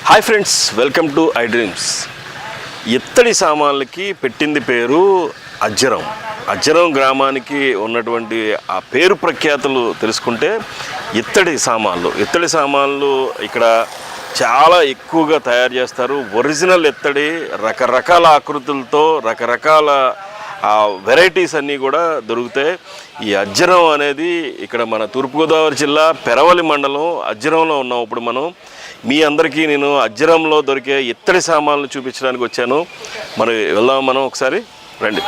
Hi friends, welcome to I dreams. ఇత్తడి సామాన్లకి పెట్టింది పేరు అజ్జరం. అజ్జరం గ్రామానికి ఉన్నటువంటి ఆ పేరు ప్రఖ్యాతులు తెలుసుకుంటే ఇత్తడి సామాన్లు ఇక్కడ చాలా ఎక్కువగా తయారు చేస్తారు. ఒరిజినల్ ఇత్తడి రకరకాల ఆకృతులతో రకరకాల వెరైటీస్ అన్నీ కూడా దొరుకుతాయి. ఈ అజ్జరం అనేది ఇక్కడ మన తూర్పుగోదావరి జిల్లా పెరవలి మండలం అజ్జరంలో ఉన్నాం. ఇప్పుడు మనం మీ అందరికీ నేను అజ్జరంలో దొరికే ఇత్తడి సామాన్లు చూపించడానికి వచ్చాను. మరి వెళ్దాం మనం ఒకసారి, రండి.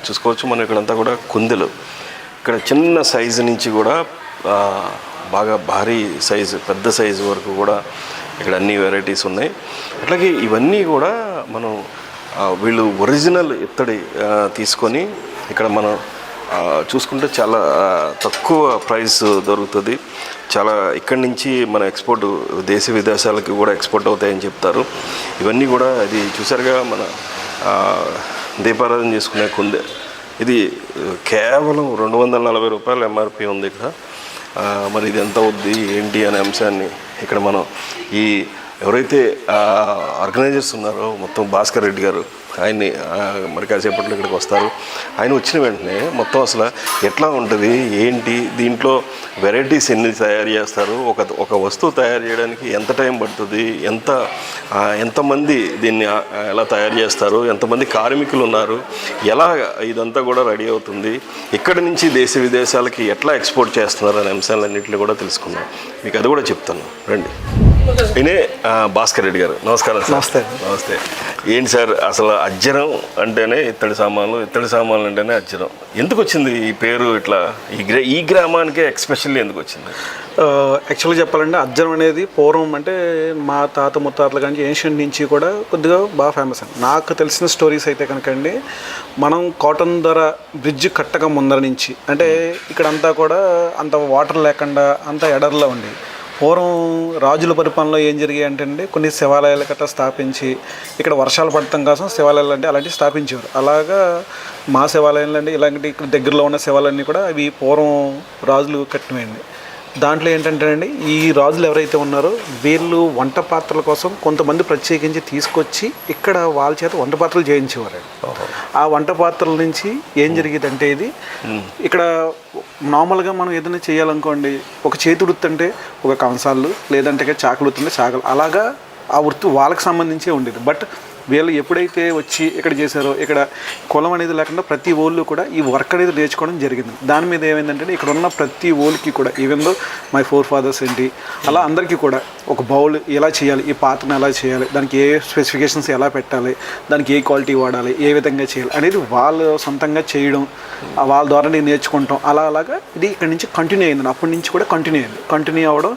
చూసుకోవచ్చు మనం ఇక్కడంతా కూడా కుందెలు. ఇక్కడ చిన్న సైజు నుంచి కూడా బాగా భారీ సైజు, పెద్ద సైజు వరకు కూడా ఇక్కడ అన్ని వెరైటీస్ ఉన్నాయి. అట్లాగే ఇవన్నీ కూడా మనం వీళ్ళు ఒరిజినల్ ఇత్తడి తీసుకొని ఇక్కడ మనం చూసుకుంటే చాలా తక్కువ ప్రైస్ దొరుకుతుంది. చాలా ఇక్కడి నుంచి మన ఎక్స్పోర్ట్ దేశ విదేశాలకి కూడా ఎక్స్పోర్ట్ అవుతాయని చెప్తారు. ఇవన్నీ కూడా ఇది చూసారుగా, మన దీపారాధన చేసుకునే కుందే. ఇది కేవలం 240 రూపాయలు ఎంఆర్పి ఉంది ఇక్కడ. మరి ఇది ఎంత అవుద్ది ఏంటి అనే అంశాన్ని ఇక్కడ మనం ఈ ఎవరైతే ఆర్గనైజర్స్ ఉన్నారో మొత్తం భాస్కర్ రెడ్డి గారు, ఆయన్ని మరి కాసేపట్లో ఇక్కడికి వస్తారు. ఆయన వచ్చిన వెంటనే మొత్తం అసలు ఎట్లా ఉంటుంది ఏంటి, దీంట్లో వెరైటీస్ ఎన్ని తయారు చేస్తారు, ఒక వస్తువు తయారు చేయడానికి ఎంత టైం పడుతుంది, ఎంతమంది దీన్ని ఎలా తయారు చేస్తారు, ఎంతమంది కార్మికులు ఉన్నారు, ఎలా ఇదంతా కూడా రెడీ అవుతుంది, ఇక్కడి నుంచి దేశ విదేశాలకి ఎట్లా ఎక్స్పోర్ట్ చేస్తున్నారు అనే అంశాలన్నింటినీ కూడా తెలుసుకుందాం. మీకు అది కూడా చెప్తాను, రండి. ఈయనే భాస్కర్ రెడ్డి గారు. నమస్కారం సార్. నమస్తే. ఏంటి సార్, అసలు అజ్జరం అంటేనే ఇత్తడి సామాన్లు అంటేనే అజ్జరం. ఎందుకు వచ్చింది ఈ పేరు? ఇట్లా ఈ గ్రామానికే ఎక్స్పెషల్లీ ఎందుకు వచ్చింది? యాక్చువల్గా చెప్పాలంటే అజ్జరం అనేది పూర్వం అంటే మా తాత ముత్తాతల కానీ ఏన్షియంట్ నుంచి కూడా కొద్దిగా బాగా ఫేమస్ అండి. నాకు తెలిసిన స్టోరీస్ అయితే కనుకండి, మనం కాటన్ ధర బ్రిడ్జ్ కట్టక ముందర నుంచి అంటే ఇక్కడంతా కూడా అంత వాటర్ లేకుండా అంత ఎడర్లో ఉంది. పూర్వం రాజుల పరిపాలనలో ఏం జరిగాయి అంటే అండి, కొన్ని శివాలయాలు గట్రా స్థాపించి ఇక్కడ వర్షాలు పడటం కోసం శివాలయాలు అంటే అలాంటివి స్థాపించేవారు. అలాగా మా శివాలయాలు అంటే ఇలాంటి ఇక్కడ దగ్గరలో ఉన్న శివాలయాన్ని కూడా అవి పూర్వం రాజులు కట్టినవండి. దాంట్లో ఏంటంటే అండి, ఈ రాజులు ఎవరైతే ఉన్నారో వీళ్ళు వంట పాత్రల కోసం కొంతమంది ప్రత్యేకించి తీసుకొచ్చి ఇక్కడ వాళ్ళ చేత వంట పాత్రలు చేయించేవారు. ఆ వంట పాత్రల నుంచి ఏం జరిగేదంటే, ఇది ఇక్కడ నార్మల్గా మనం ఏదైనా చేయాలనుకోండి, ఒక చేతి వృత్తి అంటే ఒక కంసాలు, లేదంటే చాకులు వృత్తి అంటే చాకలు, అలాగా ఆ వృత్తి వాళ్ళకి సంబంధించే ఉండేది. బట్ వీళ్ళు ఎప్పుడైతే వచ్చి ఇక్కడ చేశారో, ఇక్కడ కులం అనేది లేకుండా ప్రతి ఓళ్ళు కూడా ఈ వర్క్ అనేది నేర్చుకోవడం జరిగింది. దాని మీద ఏమైందంటే, ఇక్కడ ఉన్న ప్రతి ఓళ్ళకి కూడా even though my forefathers ఏంటి అలా అందరికీ కూడా ఒక బౌల్ ఎలా చేయాలి, ఈ పాత్రను ఎలా చేయాలి, దానికి ఏ స్పెసిఫికేషన్స్ ఎలా పెట్టాలి, దానికి ఏ క్వాలిటీ వాడాలి, ఏ విధంగా చేయాలి అనేది వాళ్ళు సొంతంగా చేయడం, వాళ్ళ ద్వారా నేర్చుకుంటాం. అలాగా ఇది ఇక్కడ నుంచి కంటిన్యూ అయింది. అప్పటి నుంచి కూడా కంటిన్యూ అవ్వడం.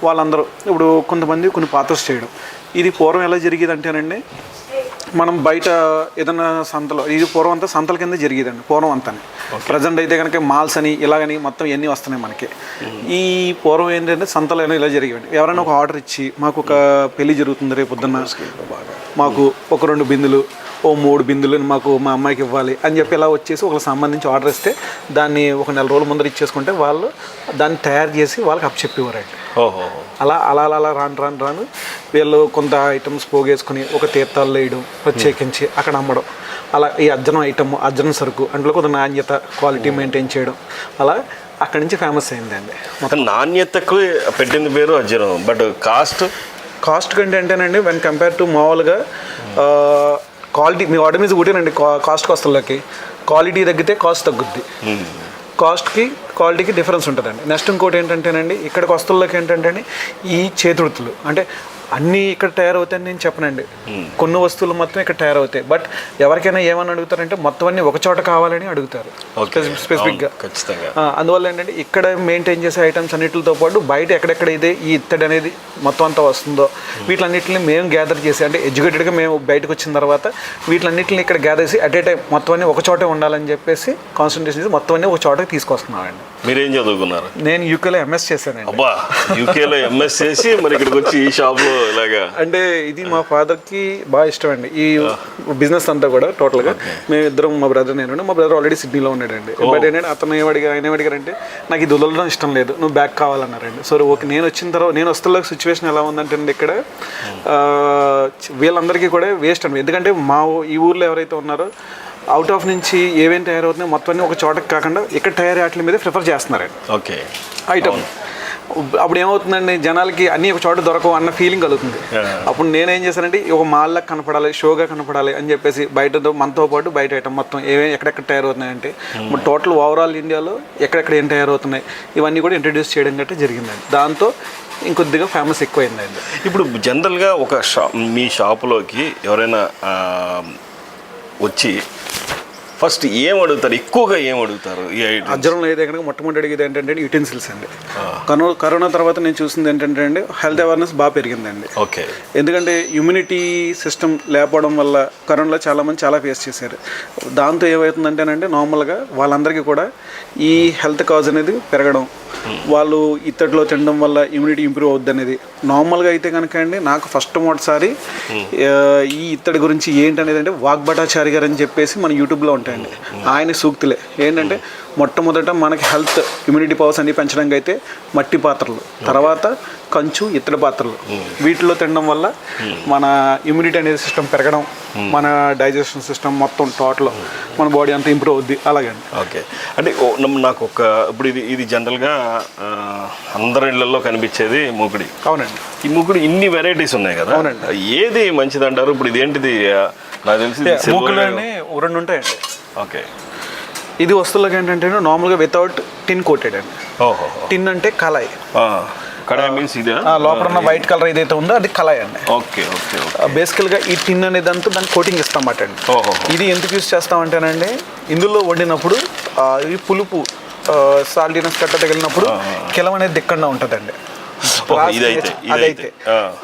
వాళ్ళందరూ ఇప్పుడు కొంతమంది కొన్ని పాత్రస్ చేయడం. ఇది పూర్వం ఎలా జరిగేది అంటేనండి, మనం బయట ఏదైనా సంతలో, ఇది పూర్వం అంతా సంతల కింద జరిగేదండి పూర్వం అంతా. ప్రజెంట్ అయితే కనుక మాల్స్ అని ఇలాగని మొత్తం ఇవన్నీ వస్తున్నాయి మనకి. ఈ పూర్వం ఏంటంటే సంతలు అయినా ఇలా జరిగేవండి. ఎవరైనా ఒక ఆర్డర్ ఇచ్చి, మాకు ఒక పెళ్లి జరుగుతుంది రేపు పొద్దున్న, మాకు ఒక 2 బిందులు, 3 బిందులు మాకు మా అమ్మాయికి ఇవ్వాలి అని చెప్పి ఇలా వచ్చేసి ఒకరికి సంబంధించి ఆర్డర్ ఇస్తే దాన్ని ఒక 4 రోజుల ముందర ఇచ్చేసుకుంటే వాళ్ళు దాన్ని తయారు చేసి వాళ్ళకి అప్పచెప్పేవారండి. అలా అలా అలా రాను వీళ్ళు కొంత ఐటమ్స్ పోగేసుకుని ఒక తీర్థాలు వేయడం, ప్రత్యేకించి అక్కడ అమ్మడం. అలా ఈ అజ్జనం సరుకు అందులో కొంత నాణ్యత, క్వాలిటీ మెయింటైన్ చేయడం, అలా అక్కడి నుంచి ఫేమస్ అయిందండి. నాణ్యతకు పెట్టింది పేరు అజ్జనం. బట్ కాస్ట్ కంటే అంటేనండి వెన్ కంపేర్ టు మామూలుగా క్వాలిటీ మీ ఆర్డర్ మీద ఒకటేనండి కాస్ట్ కాస్ట్లకి క్వాలిటీ తగ్గితే కాస్ట్ తగ్గుద్ది. కాస్ట్కి క్వాలిటీకి డిఫరెన్స్ ఉంటుందండి. నెక్స్ట్ ఇంకోటి ఏంటంటేనండి ఇక్కడికి వస్తువులకి ఏంటంటే ఈ చేతివృత్తులు అంటే అన్నీ ఇక్కడ తయారవుతాయని నేను చెప్పనండి. కొన్ని వస్తువులు మొత్తం ఇక్కడ తయారవుతాయి. బట్ ఎవరికైనా ఏమని అడుగుతారంటే మొత్తం అన్నీ ఒక చోట కావాలని అడుగుతారు స్పెసిఫిక్గా. ఖచ్చితంగా. అందువల్ల ఏంటంటే ఇక్కడ మెయింటైన్ చేసే ఐటమ్స్ అన్నిటితో పాటు బయట ఎక్కడెక్కడ ఇదే ఈ ఇత్తడి అనేది మొత్తం అంతా వస్తుందో వీటిలన్నింటిని మేము గ్యాదర్ చేసి అంటే ఎడ్యుకేటెడ్గా మేము బయటకు వచ్చిన తర్వాత వీటిలన్నింటిని ఇక్కడ గ్యాదర్ చేసి అట్ ఏ టైం మొత్తం అన్నీ ఒక చోటే ఉండాలని చెప్పేసి కాన్సన్ట్రేషన్ చేసి మొత్తం అన్నీ ఒక చోటకి తీసుకొస్తున్నామండి. మీరేం చదువుకున్నారు? నేను యూకేలో ఎంఎస్ చేశానండి. అబ్బా, యూకేలో ఎంఎస్ చేసి మరి ఇక్కడికి వచ్చి ఈ షాప్లో ఇలాగా. అంటే ఇది మా ఫాదర్కి బాగా ఇష్టం అండి ఈ బిజినెస్ అంతా కూడా టోటల్గా. మేము ఇద్దరం మా బ్రదర్ నేను మా బ్రదర్ ఆల్రెడీ సిడ్నీలో ఉన్నాడండి. బట్ ఏంటంటే అతను ఆయన ఏమడిగారంటే నాకు ఇది వదలడం ఇష్టం లేదు, నువ్వు బ్యాక్ కావాలన్నారండి. సో ఓకే, నేను వచ్చిన తర్వాత నేను వస్తున్న సిచ్యువేషన్ ఎలా ఉందంటే అండి ఇక్కడ వీళ్ళందరికీ కూడా వేస్ట్ అండి. ఎందుకంటే ఈ ఊర్లో ఎవరైతే ఉన్నారో అవుట్ ఆఫ్ నుంచి ఏమేమి తయారవుతున్నాయో మొత్తం అన్నీ ఒక చోటకి కాకుండా ఇక్కడ తయారీ వాటి మీద ప్రిఫర్ చేస్తున్నారండి. ఓకే, ఐటమ్ అప్పుడు ఏమవుతుందండి జనాలకి అన్నీ ఒక చోట దొరకవు అన్న ఫీలింగ్ కలుగుతుంది. అప్పుడు నేనేం చేశానంటే ఒక మాల్లా కనపడాలి, షోగా కనపడాలి అని చెప్పేసి బయటతో మనతో పాటు బయట ఐటమ్ మొత్తం ఏమేమి ఎక్కడెక్కడ తయారవుతున్నాయంటే టోటల్ ఓవరాల్ ఇండియాలో ఎక్కడెక్కడ ఏం తయారవుతున్నాయి ఇవన్నీ కూడా ఇంట్రడ్యూస్ చేయడం గట్రా జరిగిందండి. దాంతో ఇంకొద్దిగా ఫేమస్ ఎక్కువైందండి. ఇప్పుడు జనరల్గా ఒక మీ షాపులోకి ఎవరైనా వచ్చి ఫస్ట్ ఏం అడుగుతారు, ఎక్కువగా ఏం అడుగుతారు? అజ్జరంలో అయితే కనుక మొట్టమొదటి అడిగేది ఏంటంటే యూటెన్సిల్స్ అండి. కరోనా తర్వాత నేను చూసింది ఏంటంటే అండి హెల్త్ అవేర్నెస్ బాగా పెరిగిందండి. ఓకే, ఎందుకంటే ఇమ్యూనిటీ సిస్టమ్ లేకపోవడం వల్ల కరోనాలో చాలామంది చాలా ఫేస్ చేశారు. దాంతో ఏమవుతుందంటేనంటే నార్మల్గా వాళ్ళందరికీ కూడా ఈ హెల్త్ కాజ్ అనేది పెరగడం, వాళ్ళు ఇత్తడిలో తినడం వల్ల ఇమ్యూనిటీ ఇంప్రూవ్ అవుద్ది అనేది. నార్మల్గా అయితే కనుక అండి నాకు ఫస్ట్ మొదటిసారి ఈ ఇత్తడి గురించి ఏంటనేది అంటే వాగ్భటాచారి గారు అని చెప్పేసి మన యూట్యూబ్లో ఉంటాయండి. ఆయన సూక్తులే ఏంటంటే మొట్టమొదట మనకి హెల్త్ ఇమ్యూనిటీ పవర్స్ అన్ని పెంచడానికి అయితే మట్టి పాత్రలు, తర్వాత కంచు, ఇత్తడి పాత్రలు వీటిలో తినడం వల్ల మన ఇమ్యూనిటీ అనేది సిస్టమ్ పెరగడం, మన డైజెషన్ సిస్టమ్ మొత్తం టోటల్ మన బాడీ అంతా ఇంప్రూవ్ అవుద్ది. అలాగండి. ఓకే, అంటే నాకు ఇప్పుడు ఇది జనరల్గా అందరి ఇళ్లలో కనిపించేది మూకుడి. అవునండి. ఈ మూకుడు ఇన్ని వెరైటీస్ ఉన్నాయి కదా. అవునండి. ఏది మంచిది అంటారు? ఇప్పుడు ఇదేంటిది నాకు తెలిసి మూకుడులోనే రెండు ఉంటాయండి. ఓకే, ఇది వస్తువులకి ఏంటంటే నార్మల్గా వితౌట్ టిన్ కోటెడ్ అండి. ఓహో, టిన్ అంటే కళాయి. కడాయి మీన్స్ ఇదే లోపల ఉన్న వైట్ కలర్ ఏదైతే ఉందో అది కళాయి అండి. Okay okay. బేసికల్గా ఈ టిన్ అనేది అంతా దానికి కోటింగ్ ఇస్తామన్నమాట అండి. ఇది ఎందుకు యూస్ చేస్తామంటేనండి ఇందులో వండినప్పుడు ఈ పులుపు సాల్టీనెస్ కట్ట తగిలినప్పుడు కిలం అనేది దిక్కండా ఉంటుందండి. అదైతే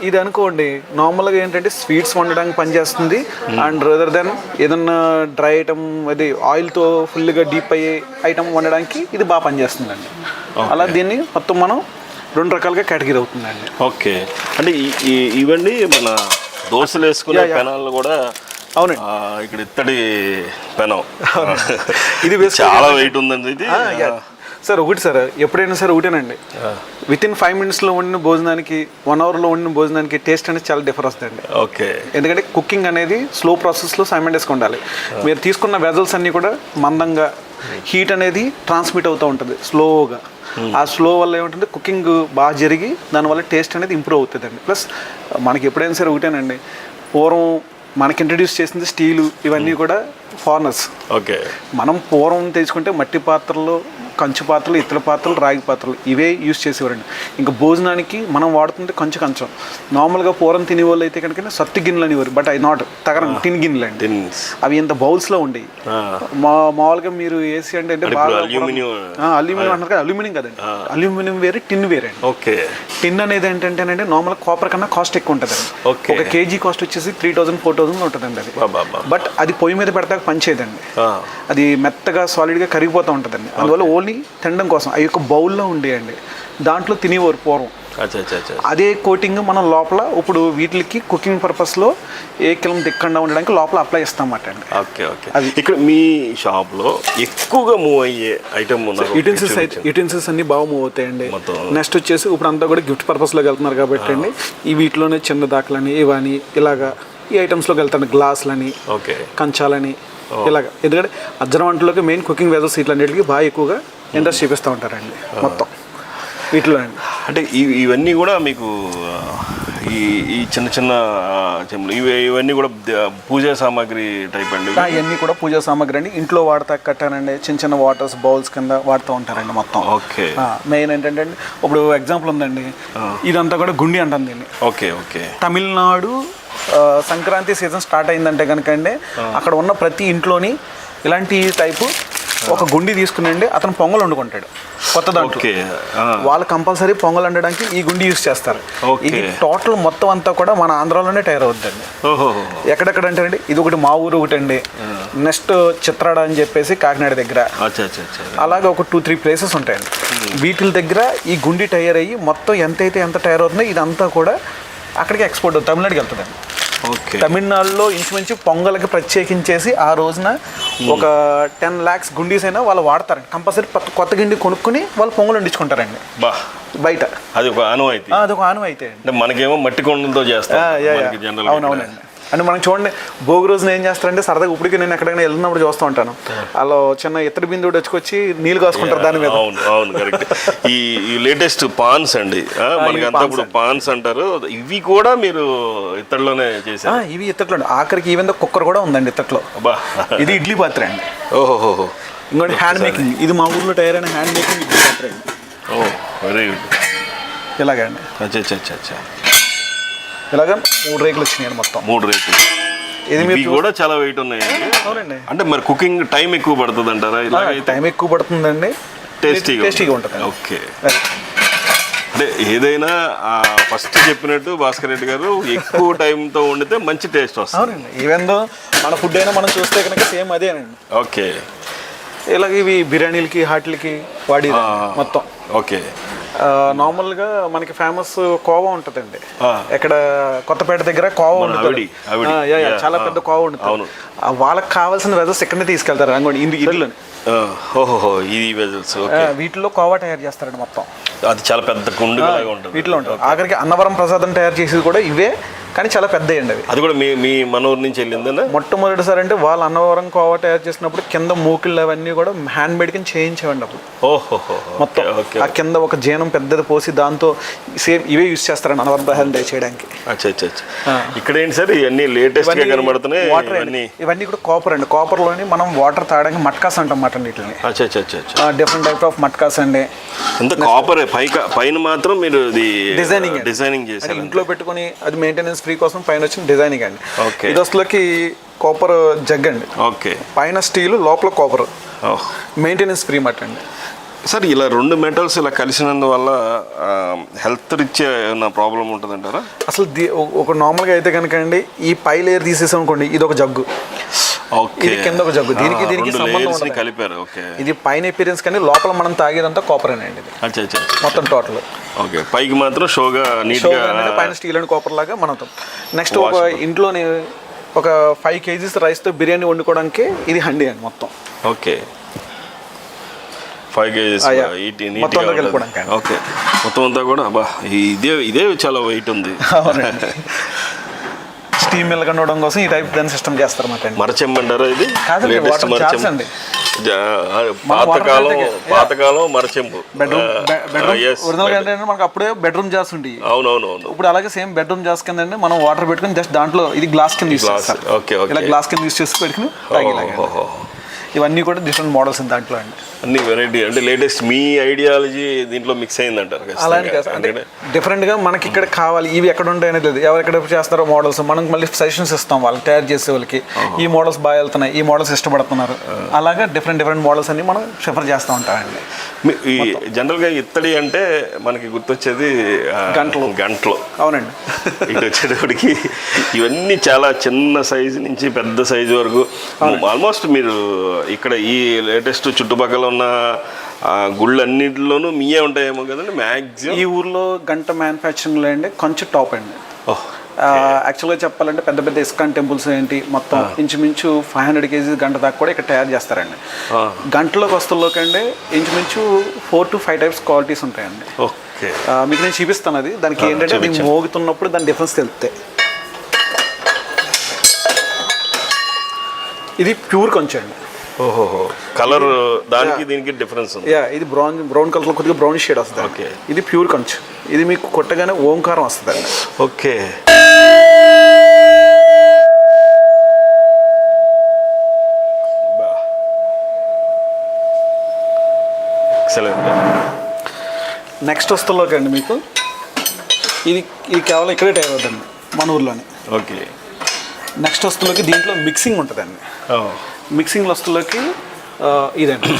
ఇది అనుకోండి నార్మల్గా ఏంటంటే స్వీట్స్ వండడానికి పనిచేస్తుంది. అండ్ రదర్ దెన్ ఏదన్నా డ్రై ఐటమ్ అది ఆయిల్తో ఫుల్గా డీప్ అయ్యే ఐటమ్ వండడానికి ఇది బాగా పనిచేస్తుందండి. అలా దీన్ని మొత్తం మనం రెండు రకాలుగా కేటగిరీ అవుతుందండి. ఓకే, అంటే ఇవన్నీ మన దోశలు వేసుకునే పెనాలు కూడా. అవునండి, ఇక్కడ ఇత్తడి పెనం ఇది చాలా వెయిట్ ఉందండి ఇది. సార్ ఒకటి సార్ ఎప్పుడైనా సరే ఒకటేనండి వితిన్ 5 minutesలో వండిన భోజనానికి 1 hourలో వండిన భోజనానికి టేస్ట్ అనేది చాలా డిఫరెన్స్ వస్తుందండి. ఓకే, ఎందుకంటే కుకింగ్ అనేది స్లో ప్రాసెస్లో సైమల్టేనియస్గా ఉండాలి. మీరు తీసుకున్న వెజల్స్ అన్నీ కూడా మందంగా హీట్ అనేది ట్రాన్స్మిట్ అవుతూ ఉంటుంది స్లోగా. ఆ స్లో వల్ల ఏముంటుంది కుకింగ్ బాగా జరిగి దానివల్ల టేస్ట్ అనేది ఇంప్రూవ్ అవుతుందండి. ప్లస్ మనకి ఎప్పుడైనా సరే ఒకటేనండి పూర్వం మనకి ఇంట్రడ్యూస్ చేసింది స్టీలు ఇవన్నీ కూడా ఫారినర్స్. ఓకే, మనం పూర్వం తెచ్చుకుంటే మట్టి పాత్రలు, కంచు పాత్రలు, ఇత్తడి పాత్రలు, రాగి పాత్రలు ఇవే యూజ్ చేసేవారండి. ఇంకా భోజనానికి మనం వాడుతుంటే కంచం. నార్మల్గా పూర్వం తినే వాళ్ళు అయితే కనుక సత్తి గిన్నెలు అనేవారు. బట్ అవి నాట్ తగరం టిన్ గిన్నెలు అండి. అవి ఇంత బౌల్స్లో ఉండేవి. మామూలుగా మీరు ఏసీ అంటే అల్యూమినియం అంటారు కదా, అల్యూమినియం కదండి. అల్యూమినియం వేరే, టిన్ వేరే అండి. ఓకే, టిన్ అనేది ఏంటంటేనండి నార్మల్ కాపర్ కన్నా కాస్ట్ ఎక్కువ ఉంటుందండి. ఒక కేజీ కాస్ట్ వచ్చేసి 3000, 4000 ఉంటుందండి అది. బట్ అది పొయ్యి మీద పెడతాక పనిచేయదండి. అది మెత్తగా సాలిడ్గా కరిగిపోతూ ఉంటుందండి. అందువల్ల ఓన్లీ తినడం కోసం అవి ఒక బౌల్లో ఉండేయండి. దాంట్లో తినేవారు పూర్వం. అదే కోటింగ్ మనం లోపల ఇప్పుడు వీటికి కుకింగ్ పర్పస్లో ఏ కిలం దిక్కండా ఉండడానికి లోపల అప్లై ఇస్తామన్నమాట అండి. Okay okay. అది ఇక్కడ మీ షాప్లో ఎక్కువగా మూవ్ అయ్యే ఐటమ్ యూటెన్సిల్స్ అన్ని బాగా మూవ్ అవుతాయండి. నెక్స్ట్ వచ్చేసి ఇప్పుడు అంతా కూడా గిఫ్ట్ పర్పస్లోకి వెళ్తున్నారు కాబట్టి అండి ఈ వీటిలోనే చిన్న దాఖలని ఇవని ఇలాగా ఈ ఐటమ్స్లోకి వెళ్తాను. గ్లాసులని, కంచాలని ఇలాగ. ఎందుకంటే అజ్జరం వంటలోకి మెయిన్ కుకింగ్ వెజల్స్ ఇట్లన్నిటికీ బాగా ఎక్కువగా ఇంట్రెస్ట్ చూపిస్తూ ఉంటారండి మొత్తం వీటిలో అండి. అంటే ఇవన్నీ కూడా మీకు ఈ ఈ చిన్న చిన్న చెంబులు ఇవన్నీ కూడా పూజా సామాగ్రి టైప్ అండి. ఇవన్నీ కూడా పూజా సామాగ్రి అండి. ఇంట్లో వాడతా కట్టానండి, చిన్న చిన్న వాటర్స్ బౌల్స్ కింద వాడుతూ ఉంటారండి మొత్తం. ఓకే. మెయిన్ ఏంటంటే అండి, ఇప్పుడు ఎగ్జాంపుల్ ఉందండి, ఇదంతా కూడా గుండి అంటాం దీన్ని. Okay okay. Tamil Nadu Sankranti season start అయిందంటే కనుక అండి, అక్కడ ఉన్న ప్రతి ఇంట్లోని ఇలాంటి టైపు ఒక గుండి తీసుకునండి అతను పొంగల్ వండుకుంటాడు కొత్త దాంట్లో. వాళ్ళు కంపల్సరీ పొంగల్ వండడానికి ఈ గుండి యూస్ చేస్తారు. ఇది టోటల్ మొత్తం అంతా కూడా మన ఆంధ్రాలోనే తయారవుద్దండి. ఎక్కడెక్కడ అంటే అండి, ఇది ఒకటి మా ఊరు ఒకటి అండి, నెక్స్ట్ చిత్రాడ అని చెప్పేసి కాకినాడ దగ్గర, అలాగే ఒక 2-3 ప్లేసెస్ ఉంటాయండి. వీటి దగ్గర ఈ గుండి తయారు అయ్యి మొత్తం ఎంతైతే ఎంత తయారవుతుందో ఇదంతా కూడా అక్కడికి ఎక్స్పోర్ట్ అవుతుంది, తమిళనాడుకి వెళ్తుందండి. తమిళనాడులో ఇంచుమించు పొంగల్కి ప్రత్యేకించేసి ఆ రోజున ఒక 10 lakhs గుండీస్ అయినా వాళ్ళు వాడతారండి. కంపల్సరీ కొత్త గిండి కొనుక్కుని వాళ్ళు పొంగల్ వండించుకుంటారండి బయట. అది ఒక ఆనవాయితీ. అదొక ఆనవాయితీ అండి. మనకేమో మట్టి కొండలతో చేస్తాం. అవునవునండి. అంటే మనం చూడండి, భోగి రోజున ఏం చేస్తారంటే సరదాగా ఇప్పటికి నేను ఎక్కడికైనా వెళ్తున్నప్పుడు చూస్తూ ఉంటాను, అలా చిన్న ఇత్తడి బిందువు వచ్చుకొచ్చి నీళ్ళు కాసుకుంటారు దాని మీద. అవును కరెక్ట్. ఈ లేటెస్ట్ పాన్స్ అండి, మనకంతా ఇప్పుడు పాన్స్ అంటారు, ఇవి కూడా మీరు ఇత్తడిలోనే చేశారు? ఇవి ఇత్తట్లో, ఆఖరికి ఈవెన్ కుక్కర్ కూడా ఉందండి ఇత్తట్లో. ఇది ఇడ్లీ పాత్ర అండి. ఓహో. ఇంకోటి హ్యాండ్ మేకింగ్, ఇది మా ఊర్లో తయారైన హ్యాండ్ మేకింగ్ ఇడ్లీ పాత్ర అండి. ఓ వెరీ గుడ్. ఇలాగండి. అచ్చా. ఇలాగ 3 రేకులు వచ్చినాయండి మొత్తం. 3 రేకులు. ఇది కూడా చాలా వెయిట్ ఉన్నాయండి. అవునండి. అంటే మరి కుకింగ్ టైం ఎక్కువ పడుతుంది అంటారా? టైం ఎక్కువ పడుతుందండి, టేస్టీగా ఉంటుంది. ఓకే. అంటే ఏదైనా ఫస్ట్ చెప్పినట్టు భాస్కర్ రెడ్డి గారు ఎక్కువ టైంతో వండితే మంచి టేస్ట్ వస్తుంది. అవునండి. ఈవెన్ దో మన ఫుడ్ అయినా మనం చూస్తే కనుక సేమ్ అదేనండి. ఓకే. ఇలాగ ఇవి బిర్యానీలకి వాటికి వాడి మొత్తం. ఓకే. నార్మల్గా మనకి ఫేమస్ కోవా ఉంటుందండి, ఇక్కడ కొత్తపేట దగ్గర కోవా ఉంటుంది. చాలా పెద్ద కోవా ఉంటుంది. వాళ్ళకి కావాల్సిన వెజల్స్ ఇక్కడనే తీసుకెళ్తారు రంగోడి ఇల్లు. ఓహో, ఇది వెజల్స్. వీటిలో కోవా తయారు చేస్తారండి మొత్తం. అది చాలా పెద్ద గుండు ఉంటుంది. వీటిలో ఉంటుంది. ఆఖరికి అన్నవరం ప్రసాదం తయారు చేసేది కూడా ఇవే, కానీ చాలా పెద్ద అండి అవి. అది కూడా మీ మనూరు నుంచి వెళ్ళిందన్నా? మొట్టమొదటిసారి అంటే వాళ్ళు అన్నవరం కోవా తయారు చేసినప్పుడు కింద మూకిళ్ళు అవన్నీ కూడా హ్యాండ్ మేడ్ కింద చేయించేవండి అప్పుడు. ఓహో. మొత్తం ఆ కింద ఒక జీనం పెద్దది పోసి దాంతో సేమ్ ఇవే యూస్ చేస్తారండి అన్నవరం ప్రసాదం తయారు చేయడానికి. ఇక్కడ ఏంటి సార్ ఇవన్నీ లేటెస్ట్ గా కనబడుతున్నాయి? ఇవన్నీ కూడా కాపర్ అండి. కాపర్ లోని మనం వాటర్ తాగడానికి మట్కాస్ అంటాం మాట. డిఫరెంట్ టైప్ ఆఫ్ మట్కాస్ అండి. కాపర్ పైన మాత్రం మీరు డిజైనింగ్ చేశారు. ఇంట్లో పెట్టుకుని అది మెయింటెనెన్స్ ఫ్రీ కోసం పైన వచ్చిన డిజైనింగ్ అండి. ఇది అసలుకి కాపర్ జగ్ అండి. ఓకే. పైన స్టీల్, లోపల కాపర్, మెయింటెనెన్స్ ఫ్రీ మాట అండి. సార్ ఇలా 2 మెటల్స్ ఇలా కలిసినందువల్ల హెల్త్ రీత్యా ఏమైనా ప్రాబ్లం ఉంటుందంటారా? అసలు ఒక నార్మల్గా అయితే కనుక అండి, ఈ పై లేయర్ తీసేసాం అనుకోండి, ఇది ఒక జగ్గు, ఇది కింద ఒక జగ్గు, దీనికి సంబంధం కలిపారు. ఓకే. ఇది పైన అపియరెన్స్ కానీ లోపల మనం తాగేదంతా కాపర్ అండి. మొత్తం టోటల్. ఓకే. పైకి మాత్రం షోగా పైన స్టీల్ అండ్ కాపర్ లాగా మనం. నెక్స్ట్ ఒక ఇంట్లోని ఒక 5 kgs రైస్తో బిర్యానీ వండుకోవడానికి ఇది హండి అండి మొత్తం. ఓకే. 5 kgs okay. మొత్తం అంతా కూడా ఇదే చాలా వెయిట్ ఉంది. స్టీమ్ వెళ్ళడం కోసం ఈ టైప్ దాని సిస్టమ్ చేస్తారు మాట. మరచెంబంటారా ఇది? అండి. పాతకాలం మరచెంబు. ఒరిజినల్ గా మనకు అప్పుడే బెడ్రూమ్ జార్స్ ఉంటాయి. అవునవును. ఇప్పుడు అలాగే సేమ్ బెడ్రూమ్ జార్స్ కింద మనం వాటర్ పెట్టుకుని జస్ట్ దాంట్లో ఇది గ్లాస్ కింద యూస్ చేస్తారు. ఇలా గ్లాస్ కింద యూస్ చేసి పెట్టుకుని ఇవన్నీ కూడా డిఫరెంట్ మోడల్స్ దాంట్లో అండి. అన్ని వెరైటీ అంటే లేటెస్ట్ మీ ఐడియాలజీ దీంట్లో మిక్స్ అయిందంటారు. అలాంటి అంటే డిఫరెంట్గా మనకి ఇక్కడ కావాలి, ఇవి ఎక్కడ ఉంటాయి అనేది లేదు. ఎవరెక్కడ చేస్తారో మోడల్స్ మనం మళ్ళీ సజెషన్స్ ఇస్తాం వాళ్ళకి, తయారు చేసే వాళ్ళకి. ఈ మోడల్స్ బాగా వెళ్తున్నాయి, ఈ మోడల్స్ ఇష్టపడుతున్నారు, అలాగా డిఫరెంట్ మోడల్స్ అన్ని మనం ప్రిఫర్ చేస్తూ ఉంటామండి. ఈ జనరల్గా ఇత్తడి అంటే మనకి గుర్తొచ్చేది గంటలు. అవునండి. ఇటు వచ్చేటప్పటికి ఇవన్నీ చాలా చిన్న సైజు నుంచి పెద్ద సైజు వరకు ఆల్మోస్ట్ మీరు ఇక్కడ ఈ లేటెస్ట్ చుట్టుపక్కల ఉన్న గుళ్ళన్నింటిలోనూ మీయే ఉంటాయేమో కదండి మ్యాక్సిమం. ఈ ఊర్లో గంట మ్యానుఫ్యాక్చరింగ్లో అండి కొంచెం టాప్ అండి. యాక్చువల్గా చెప్పాలంటే పెద్ద పెద్ద ఇస్కాన్ టెంపుల్స్ ఏంటి మొత్తం ఇంచుమించు 500 kgs గంట దాకా కూడా ఇక్కడ తయారు చేస్తారండి. గంటలోకి వస్తుల్లోకి అండి ఇంచుమించు 4 to 5 టైప్స్ క్వాలిటీస్ ఉంటాయండి. ఓకే. మీకు నేను చూపిస్తాను అది. దానికి ఏంటంటే అది మోగుతున్నప్పుడు దాని డిఫరెన్స్ తెలుస్తాయి. ఇది ప్యూర్ కొంచెం అండి. ఓహోహో, కలర్ దానికి దీనికి డిఫరెన్స్ ఉంది. యా, ఇది బ్రౌన్ కలర్లో కొద్దిగా బ్రౌన్ షేడ్ వస్తుంది. ఓకే. ఇది ప్యూర్ కంచు. ఇది మీకు కొట్టగానే ఓంకారం వస్తుంది. ఓకే. ఎక్సలెంట్. నెక్స్ట్ వస్తువులోకి అండి మీకు ఇది కేవలం ఇక్కడే తయారవుతుందండి మన ఊర్లోనే. ఓకే. నెక్స్ట్ వస్తువులోకి దీంట్లో మిక్సింగ్ ఉంటుందండి. మిక్సింగ్ వస్తువులోకి ఇదండి.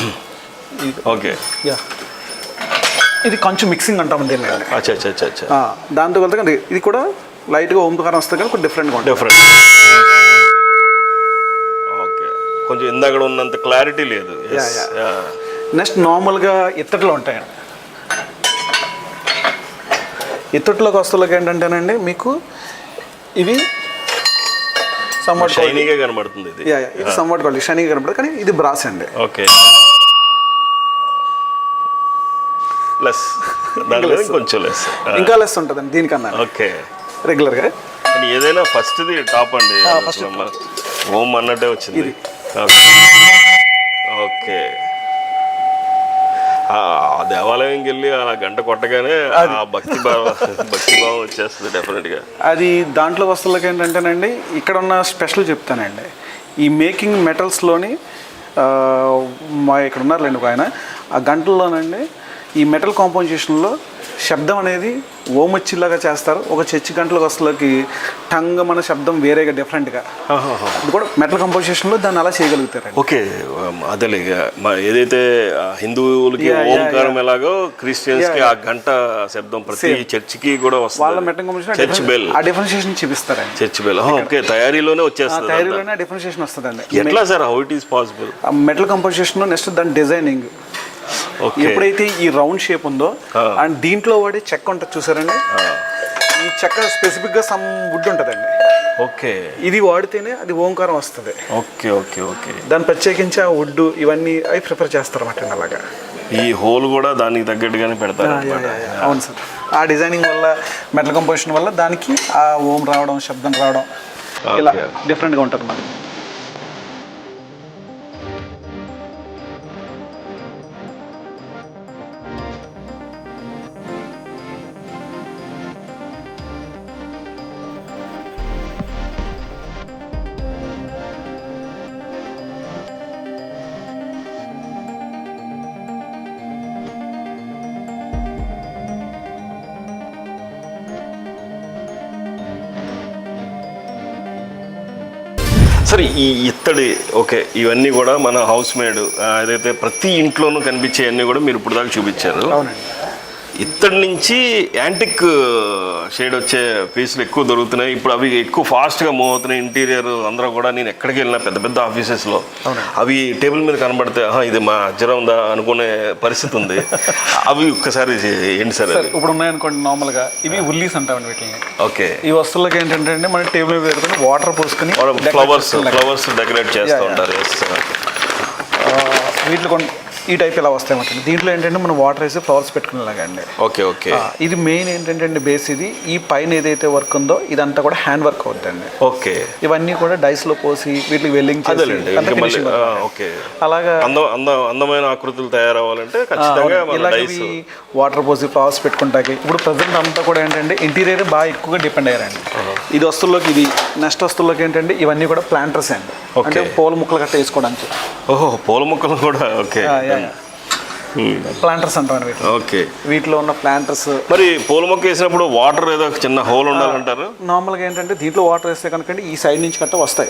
ఓకే. యా, ఇది కొంచెం మిక్సింగ్ అంటాం దీన్ని. అచ్చా అచ్చా అచ్చా అచ్చా. దాంతో కలిసి ఇది కూడా లైట్గా ఓంకారం వస్తుంది కానీ కొంచెం డిఫరెంట్గా ఉంటుంది. డిఫరెంట్. ఓకే, కొంచెం ఇందాక ఉన్నంత క్లారిటీ లేదు. నెక్స్ట్ నార్మల్గా ఇత్తడిలో ఉంటాయండి. ఇత్తడిలోకి వస్తువులకి ఏంటంటేనండి మీకు ఇవి షైనీగా కనబడుతుంది. ఇది సమ్వాట్ క్వాలిటీ షైనీగా కనబడుతుంది, కానీ ఇది బ్రాస్ అండి. ఓకే. కొంచెం లెస్, ఇంకా లెస్ ఉంటుందండి దీనికన్నా. ఓకే. రెగ్యులర్గా ఏదైనా ఫస్ట్ది టాప్ అండి. ఓం అన్నట్టే వచ్చింది. ఓకే. ఆ దేవాలయంకి వెళ్ళి ఆ గంట కొట్టగానే ఆ భక్తి భావం వచ్చేస్తుంది డెఫినెట్గా. అది దాంట్లో వస్తువులకి ఏంటంటేనండి ఇక్కడ ఉన్న స్పెషల్ చెప్తానండి. ఈ మేకింగ్ మెటల్స్లోని మా ఇక్కడ ఉన్నారులేండి ఒక ఆయన, ఆ గంటల్లోనండి ఈ మెటల్ కాంపోజిషన్లో శబ్దం అనేది ఓం వచ్చిలాగా చేస్తారు. ఒక చర్చి గంటలకు వస్తువులకి టంగ్ మన శబ్దం వేరేగా డిఫరెంట్గా, అది కూడా మెటల్ కంపోజిషన్లో దాన్ని అలా చేయగలుగుతారు. ఓకే. అదేలే ఏదైతే హిందువులకి ఓంకారం ఎలాగో క్రిస్టియన్స్కి ఆ గంట శబ్దం ప్రతి చర్చికి కూడా వస్తుంది. వాళ్ళ మెటల్ కంపోజిషన్ చర్చ్ బెల్, ఆ డిఫరెన్షియేషన్ చూపిస్తారండి. Church bell. ఓకే, తయారీలోనే వచ్చేస్తుంది. తయారీలోనే డిఫరెన్షియేషన్ వస్తుందండి. ఎట్లా sir, how it is possible? Metal composition next దాని డిజైనింగ్. ఎప్పుడైతే ఈ రౌండ్ షేప్ ఉందో అండ్ దీంట్లో వాడే చెక్క ఉంటుంది చూసారండి, ఈ చెక్క స్పెసిఫిక్గా సమ్ వుడ్ ఉంటుందండి. ఓకే. ఇది వాడితేనే అది ఓంకారం వస్తుంది. Okay okay okay. దాన్ని ప్రత్యేకించి ఆ వుడ్ ఇవన్నీ అవి ప్రిఫర్ చేస్తారు అన్నమాట. అలాగా ఈ హోల్ కూడా దానికి తగ్గట్టుగానే పెడతారు. అవును సార్. ఆ డిజైనింగ్ వల్ల మెటల్ కంపోజిషన్ వల్ల దానికి ఆ ఓం రావడం శబ్దం రావడం ఇలా డిఫరెంట్గా ఉంటుంది మనకి. సరే, ఈ ఇత్తడి ఓకే, ఇవన్నీ కూడా మన హౌస్ మేడ్ ఏదైతే ప్రతి ఇంట్లోనూ కనిపించే అన్నీ కూడా మీరు ఇప్పుడు దాకా చూపించారు. అవునండి. ఇత్తడి నుంచి యాంటిక్ షేడ్ వచ్చే పీసులు ఎక్కువ దొరుకుతున్నాయి ఇప్పుడు. అవి ఎక్కువ ఫాస్ట్గా మూవ్ అవుతున్నాయి. ఇంటీరియర్ అందరూ కూడా నేను ఎక్కడికి వెళ్ళినా పెద్ద పెద్ద ఆఫీసెస్లో అవి టేబుల్ మీద కనబడితే ఇది మా అజ్జరం ఉందా అనుకునే పరిస్థితి ఉంది. అవి ఒక్కసారి ఏంటి సార్? ఇప్పుడు ఉన్నాయనుకోండి నార్మల్గా ఇవి ఉల్లీస్ అంటామండి వీటిని. ఓకే. ఈ వస్తువులకి ఏంటంటే మన టేబుల్ మీద పెట్టుకుని వాటర్ పోసుకుని ఫ్లవర్స్ డెకరేట్ చేస్తూ ఉంటారు. వీటిలో ఈ టైప్ ఇలా వస్తాయన్నమాట. దీంట్లో ఏంటంటే మనం వాటర్ వేసి ఫ్లవర్స్ పెట్టుకునేలాగా అండి. Okay okay. ఇది మెయిన్ ఏంటంటే బేస్ ఇది. ఈ పైన ఏదైతే వర్క్ ఉందో ఇదంతా కూడా హ్యాండ్ వర్క్ అవుతుందండి. ఓకే. ఇవన్నీ కూడా డైస్ లో పోసి వీటికి వెల్లింగ్ ఓకే. అలాగా అందమైన ఆకృతులు తయారవ్వాలంటే ఖచ్చితంగా వాటర్ పోసి ఫ్లవర్స్ పెట్టుకుంటాకి. ఇప్పుడు ప్రజెంట్ అంతా కూడా ఏంటంటే ఇంటీరియర్ బాగా ఎక్కువగా డిపెండ్ అయ్యారండి. ఇది వస్తువుల్లోకి ఇది నెక్స్ట్ వస్తువుల్లోకి ఏంటంటే ఇవన్నీ కూడా ప్లాంటర్స్ అండి. అంటే పూల ముక్కలు గట్ట వేసుకోవడానికి. ఓహో, పూల ముక్కలు కూడా. ఓకే. ప్లాంటర్స్ అంటారు వీటి. ఓకే. వీటిలో ఉన్న ప్లాంటర్స్. మరి పూల మొక్క వేసినప్పుడు వాటర్ ఏదో చిన్న హోల్ ఉండాలంటారు. నార్మల్గా ఏంటంటే దీంట్లో వాటర్ వేస్తే కనుక ఈ సైడ్ నుంచి కట్ట వస్తాయి.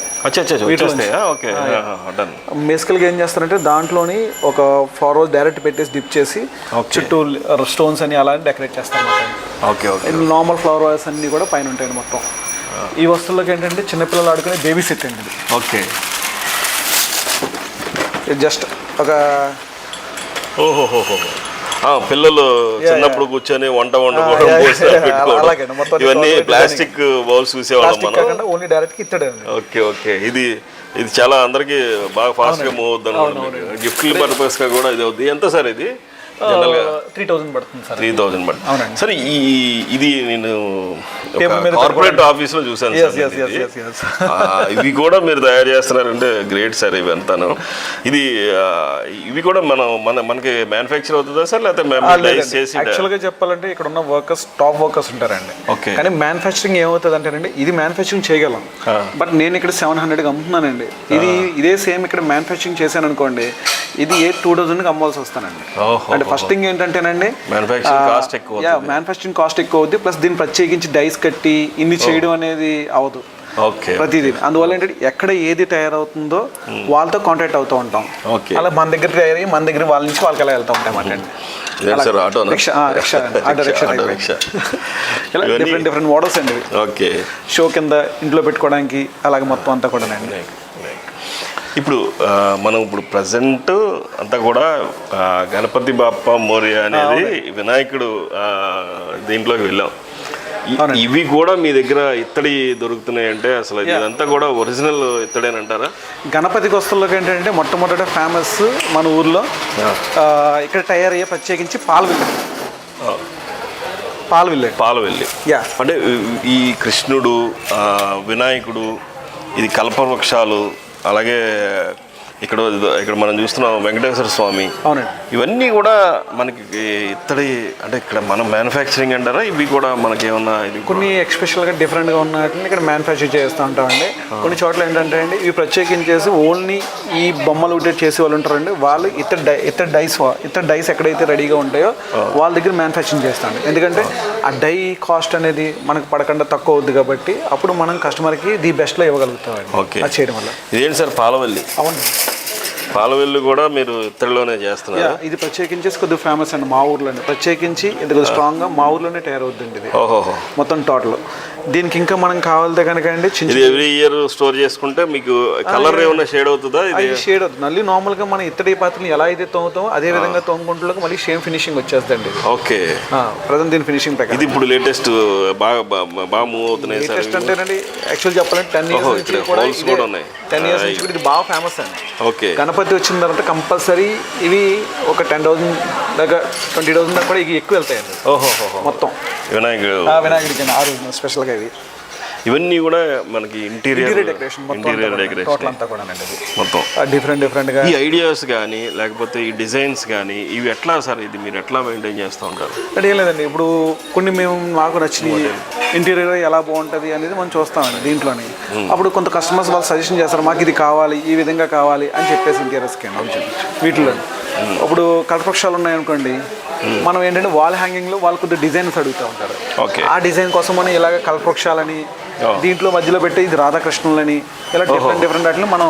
బేసికల్గా ఏం చేస్తారంటే దాంట్లోని ఒక ఫ్లవర్ డైరెక్ట్ పెట్టేసి డిప్ చేసి చుట్టూ స్టోన్స్ అని అలా డెకరేట్ చేస్తారు. Okay okay. Normal flower walls అన్ని కూడా పైన ఉంటాయి మొత్తం. ఈ వస్తువులకి ఏంటంటే చిన్నపిల్లలు ఆడుకునే బేబీ సెట్ అండి ఇది. ఓకే. జస్ట్ ఒక ఓహోహోహో, పిల్లలు చిన్నప్పుడు కూర్చొని వంట వండుకోవడం ఇవన్నీ ప్లాస్టిక్ బౌల్స్ చూసేవాళ్ళం మనం. ఓన్లీ డైరెక్ట్ ఇత్తడే. Okay okay. ఇది చాలా అందరికి బాగా ఫాస్ట్ గా మూవ్ అవుతుంది అనుకోండి. గిఫ్ట్ పర్పస్ గా కూడా ఇది అవుద్ది. ఎంత సార్ ఇది? జనరల్గా 3000 పడుతుంది సార్. 3000 బట్ అవునండి. సరే ఇది నేను Table మీద కార్పొరేట్ ఆఫీస్లో చూసాను సార్ ఇది. ఇవి కూడా మీరు తయారు చేస్తున్నారంటే గ్రేట్ సార్ ఇవి అంతాను. ఇది ఇవి కూడా మనకి మ్యానుఫ్యాక్చర్ అవుతుందా సార్, లేకపోతే చేసి? యాక్చువల్గా చెప్పాలంటే ఇక్కడ ఉన్న వర్కర్స్ టాప్ వర్కర్స్ ఉంటారండి. ఓకే. కానీ మ్యానుఫ్యాక్చరింగ్ ఏమవుతుంది అంటేనండి, ఇది మ్యానుఫ్యాక్చరింగ్ చేయగలం, బట్ నేను ఇక్కడ 700కి అమ్ముతున్నానండి. ఇదే సేమ్ ఇక్కడ మ్యానుఫ్యాక్చరింగ్ చేశాను అనుకోండి, ఇది 2000కి అమ్మాల్సి వస్తానండి. అంటే ఫస్ట్ థింగ్ ఏంటంటేనండి, మ్యానుఫ్యాక్చరింగ్ కాస్ట్ ఎక్కువ. మ్యానుఫ్యాక్చరింగ్ కాస్ట్ ఎక్కువ అవుద్ది, ప్లస్ దీన్ని ప్రత్యేకించి డైస్ కట్టి ఇన్ని చేయడం అనేది అవదు. ఓకే. ప్రతిదీ అందువల్ల ఏంటంటే ఎక్కడ ఏది తయారవుతుందో వాళ్ళతో కాంటాక్ట్ అవుతూ ఉంటాం. అలా మన దగ్గర తయారయ్యి మన దగ్గర వాళ్ళ నుంచి వాళ్ళకి ఎలా వెళ్తూ ఉంటాం అండి. డిఫరెంట్ మోడల్స్ అండి. ఓకే. షో కింద ఇంట్లో పెట్టుకోవడానికి అలాగే మొత్తం అంతా కూడా అండి. ఇప్పుడు మనం ప్రజెంట్ అంతా కూడా గణపతి బాప్ప మోరియా అనేది వినాయకుడు దీంట్లోకి వెళ్ళాం. ఇవి కూడా మీ దగ్గర ఇత్తడి దొరుకుతున్నాయి అంటే అసలు ఇదంతా కూడా ఒరిజినల్ ఇత్తడేనంటారా? గణపతి వస్తువులకి ఏంటంటే మొట్టమొదట ఫేమస్ మన ఊర్లో ఇక్కడ తయారు అయ్యే ప్రత్యేకించి పాలవెల్లి అంటే ఈ కృష్ణుడు, వినాయకుడు, ఇది కల్పవృక్షాలు, అలాగే ఇక్కడ మనం చూస్తున్నాం వెంకటేశ్వర స్వామి. అవునండి. ఇవన్నీ కూడా మనకి ఇత్తడి అంటే ఇక్కడ మనం మ్యానుఫ్యాక్చరింగ్ అంటారా? ఇవి కూడా మనకి ఏమన్నా ఇది కొన్ని ఎక్స్పెషల్గా డిఫరెంట్గా ఉన్న వాటిని ఇక్కడ మ్యానుఫ్యాక్చర్ చేస్తూ ఉంటామండి. కొన్ని చోట్ల ఏంటంటే అండి, ఇవి ప్రత్యేకించేసి ఓన్లీ ఈ బొమ్మలు ఒకటి చేసే వాళ్ళు ఉంటారండి, వాళ్ళు ఇతర డైస్ ఎక్కడైతే రెడీగా ఉంటాయో వాళ్ళ దగ్గర మ్యానుఫ్యాక్చరింగ్ చేస్తామండి. ఎందుకంటే ఆ డై కాస్ట్ అనేది మనకు పడకుండా తక్కువ అవుద్ది కాబట్టి అప్పుడు మనం కస్టమర్కి ది బెస్ట్లో ఇవ్వగలుగుతామండి. ఓకే. అది చేయడం వల్ల. ఇదేంటి సార్ పాలవెల్లి? అవును, పాలవెల్లి కూడా మీరు ఇత్తడిలోనే చేస్తున్నారు? ఇది ప్రత్యేకించేసి కొద్దిగా ఫేమస్ అండి మా ఊర్లోనే. ప్రత్యేకించి ఇది కొద్దిగా స్ట్రాంగ్గా మా ఊర్లోనే తయారవుద్దండి ఇది. ఓహో. మొత్తం టోటల్ దీనికి ఇంకా మనం కావాలితే కనుక అండి ఇది ఎవ్రీ ఇయర్ స్టోర్ చేసుకుంటే మీకు కలర్ ఏమన్నా షేడ్ అవుతుందా? ఇది షేడ్ అవుతుంది. మళ్ళీ నార్మల్గా మన ఇత్తడి పాత్రలు ఎలా అయితే తోముతామో అదే విధంగా తోముకుంటులోకి మళ్ళీ సేమ్ ఫినిషింగ్ వచ్చేస్తుందండి. ఓకే. ప్రజెంట్ దీని ఫినిషింగ్ ప్రకారం ఇది ఇప్పుడు లేటెస్ట్ బాగా మూవ్ అవుతున్నాయి. లేటెస్ట్ అంటేనండి యాక్చువల్ చెప్పాలంటే 10 years నుంచి కూడా 10 years నుంచి కూడా ఇది బాగా ఫేమస్ అండి. ఓకే. గణపతి వచ్చిన తర్వాత కంపల్సరీ ఇవి ఒక 10,000 దాకా 20,000 దాకా కూడా ఇవి ఎక్కువ వెళ్తాయండి. ఓహో. మొత్తం వినాయకుడికి ఆ రోజు స్పెషల్గా ఇది. ఇవన్నీ కూడా మనకి ఇంటీరియర్ డెకరేషన్ అంతా కూడా మొత్తం డిఫరెంట్గా ఈ ఐడియాస్ కానీ లేకపోతే ఈ డిజైన్స్ కానీ ఇవి ఎట్లా సార్, ఇది మీరు ఎట్లా మెయింటైన్ చేస్తూ ఉంటారు? అంటే ఏం లేదండి, ఇప్పుడు కొన్ని మాకు నచ్చిన ఇంటీరియర్ ఎలా బాగుంటుంది అనేది మనం చూస్తామండి దీంట్లోని. అప్పుడు కొంత కస్టమర్స్ వాళ్ళు సజెషన్ చేస్తారు, మాకు ఇది కావాలి, ఈ విధంగా కావాలి అని చెప్పేసి ఇంటీరియర్స్కి వీటిలో. ఇప్పుడు కల్పవృక్షాలు ఉన్నాయనుకోండి, మనం ఏంటంటే వాల్ హ్యాంగింగ్లో వాళ్ళు కొద్దిగా డిజైన్స్ అడుగుతూ ఉంటారు. ఆ డిజైన్ కోసం మనం ఇలాగ కల్పవృక్షాలని దీంట్లో మధ్యలో పెట్టి ఇది రాధాకృష్ణులని ఇలా డిఫరెంట్ వాటిని మనం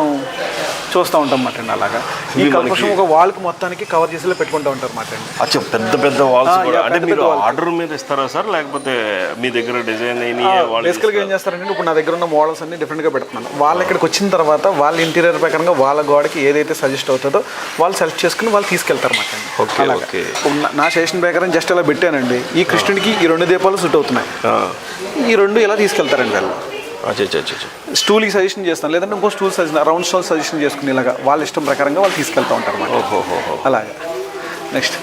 చూస్తూ ఉంటాం అన్నమాట అండి. అలాగా ఈ కల్పవృక్షం ఒక వాల్కి మొత్తానికి కవర్ చేసేలా పెట్టుకుంటూ ఉంటారు అన్నమాట అండి. అచ్చా, పెద్ద వాల్స్ కూడా అంటే మీరు ఆర్డర్ మీద ఇస్తారా సార్, లేకపోతే మీ దగ్గర డిజైన్ బేసికల్గా ఏం చేస్తారంటే ఇప్పుడు నా దగ్గర ఉన్న మోడల్స్ అన్ని డిఫరెంట్గా పెడుతున్నాను. వాళ్ళు ఇక్కడికి వచ్చిన తర్వాత వాళ్ళ ఇంటీరియర్ ప్రకారంగా వాళ్ళ గోడకి ఏదైతే సజెస్ట్ అవుతుందో వాళ్ళు సెలెక్ట్ చేసుకుని వాళ్ళు తీసుకెళ్తారు అన్నమాట అండి. అలాగే నా సజెషన్ ప్రకారం జస్ట్ అలా పెట్టానండి, ఈ కృష్ణుడికి ఈ 2 దీపాలు సూట్ అవుతున్నాయి, ఈ 2 ఇలా తీసుకెళ్తారండి వాళ్ళు. స్టూల్కి సజెషన్ చేస్తాను, లేదంటే ఇంకో stool suggestion, round stool suggestion చేసుకుని ఇలాగా వాళ్ళ ఇష్టం ప్రకారంగా వాళ్ళు తీసుకెళ్తూ ఉంటారు అన్నమాట. అలాగా నెక్స్ట్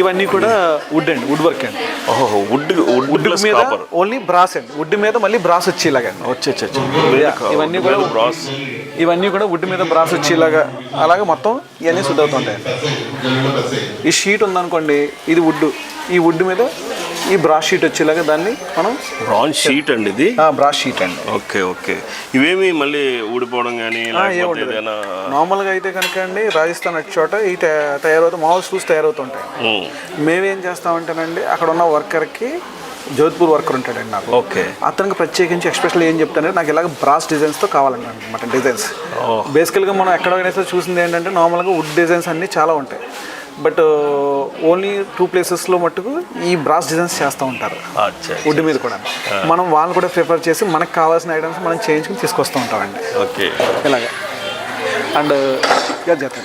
ఇవన్నీ కూడా వుడ్ అండి, వుడ్ వర్క్ అండి. వుడ్ మీద ఓన్లీ బ్రాస్ అండి, వుడ్ మీద మళ్ళీ బ్రాస్ వచ్చి ఇలాగండి. ఇవన్నీ కూడా వుడ్ మీద బ్రాస్ వచ్చి ఇలాగా అలాగే మొత్తం ఇవన్నీ శుద్ధ అవుతుంటాయండి. ఈ షీట్ ఉందనుకోండి, ఇది వుడ్, ఈ వుడ్ మీద ఈ బ్రాస్ షీట్ వచ్చేలాగా దాన్ని మనం బ్రాస్ షీట్ అండి, ఇది బ్రాస్ షీట్ అండి. ఓకే. ఇవేమి మళ్ళీ ఊడిపోవడం కానీ నార్మల్గా అయితే కనుక అండి రాజస్థాన్ అటు చోట ఈ తయారవుతాయి, మామూలు షూస్ తయారవుతుంటాయి. మేమేం చేస్తామంటేనండి, అక్కడ ఉన్న వర్కర్కి జోధ్పూర్ వర్కర్ ఉంటాడండి నాకు. ఓకే. అతనికి ప్రత్యేకించి ఎక్స్పెషల్ ఏం చెప్తానంటే నాకు ఇలాగ బ్రాస్ డిజైన్స్తో కావాలండి అనమాట. డిజైన్స్ బేసికల్గా మనం ఎక్కడైనా చూసింది ఏంటంటే నార్మల్గా వుడ్ డిజైన్స్ అన్నీ చాలా ఉంటాయి, బట్ ఓన్లీ 2 ప్లేసెస్లో మట్టుకు ఈ బ్రాస్ డిజైన్స్ చేస్తూ ఉంటారు వుడ్ మీద కూడా. మనం వాళ్ళని కూడా ప్రిఫర్ చేసి మనకు కావాల్సిన ఐటమ్స్ మనం చేయించుకుని తీసుకొస్తూ ఉంటామండి. ఓకే. ఇలాగా అండ్ చేస్తాం.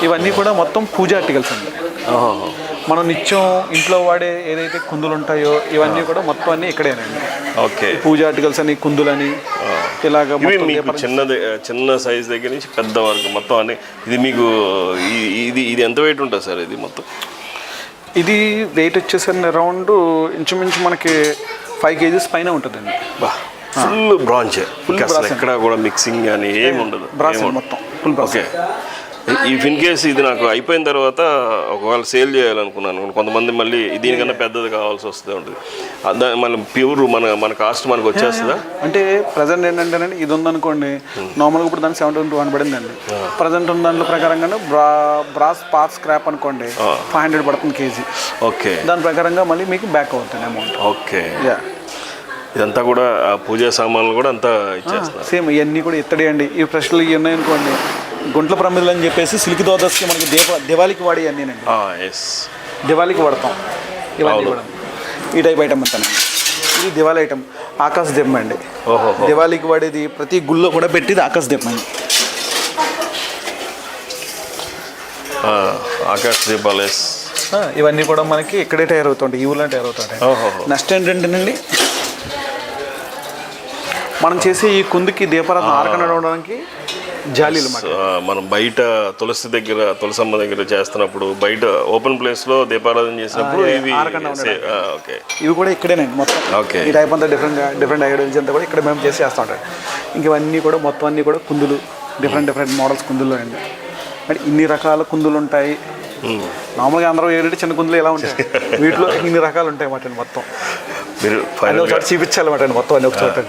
ఇవన్నీ కూడా మొత్తం పూజా ఆర్టికల్స్ అండి. మనం నిత్యం ఇంట్లో వాడే ఏదైతే కుందులు ఉంటాయో ఇవన్నీ కూడా మొత్తం అన్నీ ఇక్కడేనండి. ఓకే. పూజ ఆర్టికల్స్ అని కుందులని ఇలాగ ఇవి మీకు చిన్న సైజ్ దగ్గర నుంచి పెద్ద వరకు మొత్తం అన్ని. ఇది మీకు ఇది ఎంత వెయిట్ ఉంటుంది సార్ ఇది మొత్తం? ఇది వెయిట్ వచ్చేసరికి అరౌండ్ ఇంచుమించు మనకి 5 kgs పైన ఉంటుందండి. ఫుల్ బ్రాంచ్, అసలు ఎక్కడ కూడా మిక్సింగ్ కానీ ఏమి ఉండదు, మొత్తం full brass. Okay. If in case ఇది నాకు అయిపోయిన తర్వాత ఒకవేళ సేల్ చేయాలనుకున్నాను, కొంతమంది మళ్ళీ దీనికన్నా పెద్దది కావాల్సి వస్తూ ఉంటుంది, మళ్ళీ ప్యూర్ మన కాస్ట్ మనకు వచ్చేస్తుందా? అంటే ప్రజెంట్ ఏంటంటేనండి ఇది ఉందనుకోండి, నార్మల్గా ఇప్పుడు దానికి 72 పడిందండి. ప్రజెంట్ ఉన్న దాంట్లో ప్రకారంగానే బ్రాస్ పార్ట్ స్క్రాప్ అనుకోండి 500 పడుతుంది కేజీ. ఓకే. దాని ప్రకారంగా మళ్ళీ మీకు బ్యాక్ అవుతుంది అమౌంట్. ఓకే. ఇదంతా కూడా పూజా సామాన్లు కూడా అంతా ఇచ్చేస్తారు. సేమ్ ఇవన్నీ కూడా ఇత్తడి అండి. ఈ ఫ్రెష్లు ఇవి ఉన్నాయనుకోండి, గుంట్ల ప్రమిదలు అని చెప్పేసి సిల్క్ దోదస్కి మనకి దివాళీకి వాడే అన్నీనండి. దివాళీకి వాడతాం ఇవన్నీ కూడా. ఈ టైప్ ఐటమ్ అంతానండి. ఇది దివాళీ ఐటమ్ ఆకాశ దీపం అండి. దివాళీకి వాడేది ప్రతి గుళ్ళో కూడా పెట్టేది ఆకాశ దీపం అండి. ఆకాశ దీపాలు ఇవన్నీ కూడా మనకి ఇక్కడే తయారవుతుంటాయి, ఈ ఊళ్ళో తయారవుతుంటాయి. నెక్స్ట్ ఏంటంటేనండి, మనం చేసే ఈ కుందుకి దీపారాధన ఆరకనడానికి జాలీలు. మనం బయట తులసమ్మ దగ్గర చేస్తున్నప్పుడు, బయట ఓపెన్ ప్లేస్ లో దీపారాధన చేసినప్పుడు ఇవి కూడా ఇక్కడేనండి మొత్తం. ఓకే. ఈ టైప్ అంతా డిఫరెంట్ ఐడియాలజీ అంతా కూడా ఇక్కడ మేము చేస్తూ ఉంటాం. ఇంక ఇవన్నీ కూడా మొత్తం అన్నీ కూడా కుందులు, డిఫరెంట్ మోడల్స్ కుందుల్లో అండి. అంటే ఇన్ని రకాల కుందులు ఉంటాయి. నార్మల్గా అందరూ ఏడు చిన్న కుందులు ఎలా ఉంటాయి, వీటిలో ఇన్ని రకాలు ఉంటాయి అన్నమాట. మొత్తం మీరు చూపించాలన్నమాట మొత్తం అన్ని ఒకసారి.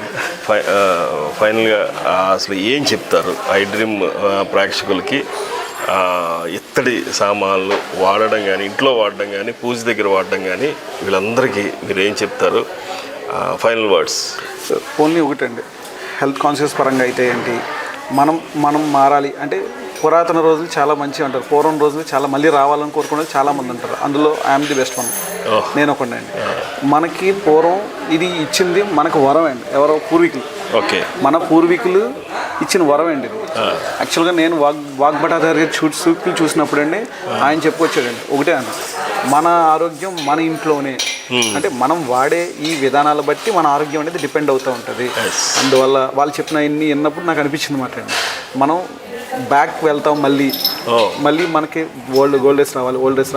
ఫైనల్గా అసలు ఏం చెప్తారు ఐ డ్రీమ్ ప్రేక్షకులకి? ఇత్తడి సామాన్లు వాడడం కానీ, ఇంట్లో వాడడం కానీ, పూజ దగ్గర వాడడం కానీ, వీళ్ళందరికీ మీరు ఏం చెప్తారు? Final words. ఓన్లీ ఒకటండి, హెల్త్ కాన్షియస్ పరంగా అయితే ఏంటి, మనం మారాలి అంటే పురాతన రోజులు చాలా మంచిగా ఉంటారు. పూర్వం రోజులు చాలా మళ్ళీ రావాలని కోరుకునేది చాలామంది ఉంటారు. అందులో ఐఎమ్ ది బెస్ట్ వన్, నేను ఒకటి అండి. మనకి పూర్వం ఇది ఇచ్చింది మనకు వరం అండి, ఎవరో పూర్వీకులు. ఓకే. మన పూర్వీకులు ఇచ్చిన వరం అండి ఇది. యాక్చువల్గా నేను వాగ్భటాచార్య సూక్తులు చూసినప్పుడు అండి ఆయన చెప్పుకొచ్చాడండి ఒకటే అండి, మన ఆరోగ్యం మన ఇంట్లోనే. అంటే మనం వాడే ఈ విధానాలు బట్టి మన ఆరోగ్యం అనేది డిపెండ్ అవుతూ ఉంటుంది. అందువల్ల వాళ్ళు చెప్పిన ఇన్ని విన్నప్పుడు నాకు అనిపించింది మాట అండి, మనం బ్యాక్ వెళ్తాం, మళ్ళీ మనకి ఓల్డ్ డేస్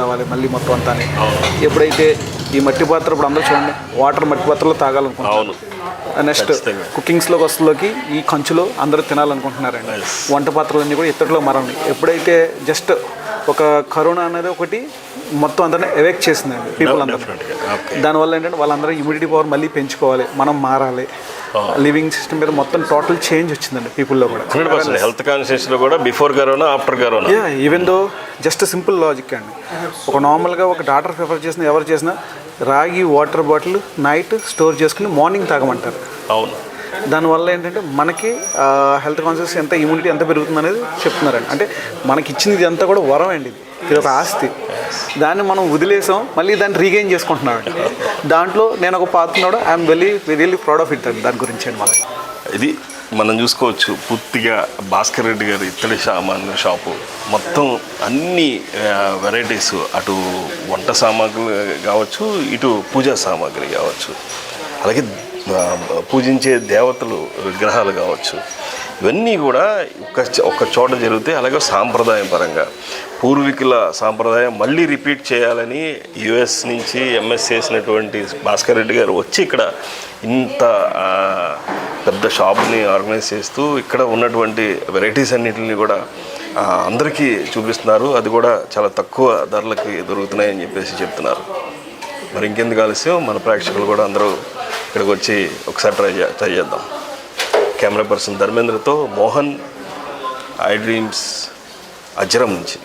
రావాలి మళ్ళీ మొత్తం అంతా. ఎప్పుడైతే ఈ మట్టి పాత్ర, ఇప్పుడు అందరూ చూడండి వాటర్ మట్టి పాత్రలో తాగాలనుకుంటున్నాను. నెక్స్ట్ కుకింగ్స్లోకి వస్తులోకి ఈ కంచులో అందరూ తినాలనుకుంటున్నారండి. వంట పాత్రలన్నీ కూడా ఇత్తడిలో మారండి. ఎప్పుడైతే జస్ట్ ఒక కరోనా అనేది ఒకటి మొత్తం అందరినీ ఎవేక్ చేసిందండి పీపుల్ అందరూ. దానివల్ల ఏంటంటే వాళ్ళందరూ ఇమ్యూనిటీ పవర్ మళ్ళీ పెంచుకోవాలి, మనం మారాలి, లివింగ్ సిస్టమ్ మీద మొత్తం టోటల్ చేంజ్ వచ్చిందండి పీపుల్లో కూడా. 100% హెల్త్ కాన్షియస్లో కూడా before corona after corona. Even though just simple logic అండి. ఒక నార్మల్గా ఒక డాక్టర్ ప్రిఫర్ చేసిన ఎవరు చేసినా రాగి వాటర్ బాటిల్ నైట్ స్టోర్ చేసుకుని మార్నింగ్ తాగమంటారు. అవును. దానివల్ల ఏంటంటే మనకి హెల్త్ కాన్షియస్ ఎంత ఇమ్యూనిటీ ఎంత పెరుగుతుంది అనేది చెప్తున్నారండి. అంటే మనకి ఇచ్చింది ఇది అంతా కూడా వరం అండి, ఇది ఒక ఆస్తి. దాన్ని మనం వదిలేసాం, మళ్ళీ దాన్ని రీగెయిన్ చేసుకుంటున్నాం. దాంట్లో నేను ఒక పాత్రను I'm really proud of it అండి. దాని గురించి అండి మనకి ఇది మనం చూసుకోవచ్చు. పూర్తిగా భాస్కర్ రెడ్డి గారి ఇత్తడి సామాన్లు షాపు మొత్తం అన్ని వెరైటీస్, అటు వంట సామాగ్రి కావచ్చు, ఇటు పూజా సామాగ్రి కావచ్చు, అలాగే పూజించే దేవతలు విగ్రహాలు కావచ్చు, ఇవన్నీ కూడా ఒక చోట జరుగుతాయి. అలాగే సాంప్రదాయం పరంగా పూర్వీకుల సాంప్రదాయం మళ్ళీ రిపీట్ చేయాలని యుఎస్ నుంచి ఎంఎస్ చేసినటువంటి భాస్కర్ రెడ్డి గారు వచ్చి ఇక్కడ ఇంత పెద్ద షాప్ని ఆర్గనైజ్ చేస్తూ ఇక్కడ ఉన్నటువంటి వెరైటీస్ అన్నిటిని కూడా అందరికీ చూపిస్తున్నారు. అది కూడా చాలా తక్కువ ధరలకి దొరుకుతున్నాయని చెప్పేసి చెప్తున్నారు. మరి ఇంకెందుకు ఆలస్యం, మన ప్రేక్షకులు కూడా అందరూ ఇక్కడికి వచ్చి ఒకసారి ట్రై చేద్దాం. కెమెరా పర్సన్ ధర్మేంద్రతో మోహన్, ఐ డ్రీమ్స్, అజ్రం నుంచి.